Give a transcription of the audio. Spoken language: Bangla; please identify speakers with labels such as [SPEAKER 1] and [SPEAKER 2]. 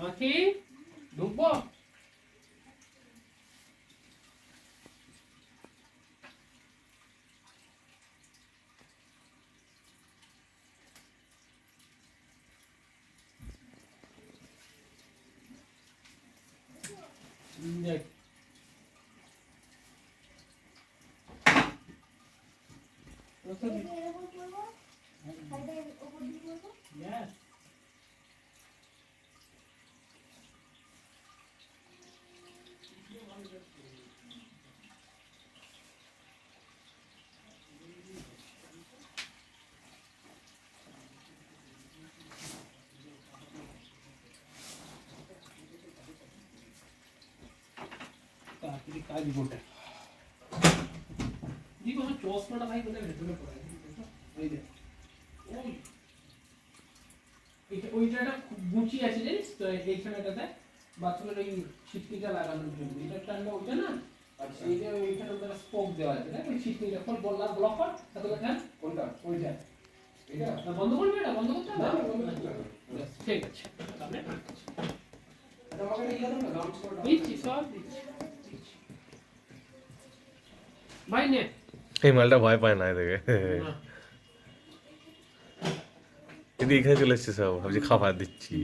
[SPEAKER 1] আঁখি ঢুকবো? দেখ Yes. তাড়াতাড়ি কাজ বটে দিদি আমার চশমাটা ভাই বলে ভেতরে পড়ে এই যে ওই ওই জায়গাটা গুচি আছে জানিস তো এইখানেটাতে বাথরুমের ওই ছিটকিটা লাগানোর জন্য এটা টানলে ওইটা না আচ্ছা এইটা ওইখানে ওটা স্পোক দেওয়া আছে না ওই ছিটকিটা ফল বললা ব্লক কর তাহলে ওখানে কোনটা ওইটা এটা না বন্ধ করবি এটা বন্ধ করতে হবে না বন্ধ করতে হবে ঠিক আছে তাহলে এটা আমাকে ইয়া দাও না লাউন্চ করে দাও দিচ্ছি সব দিচ্ছি ভাই নে
[SPEAKER 2] এই মালটা ভয় পায় না এদিকে এদিকে এখানে চলে এসছে সব ভাবছি খাবার দিচ্ছি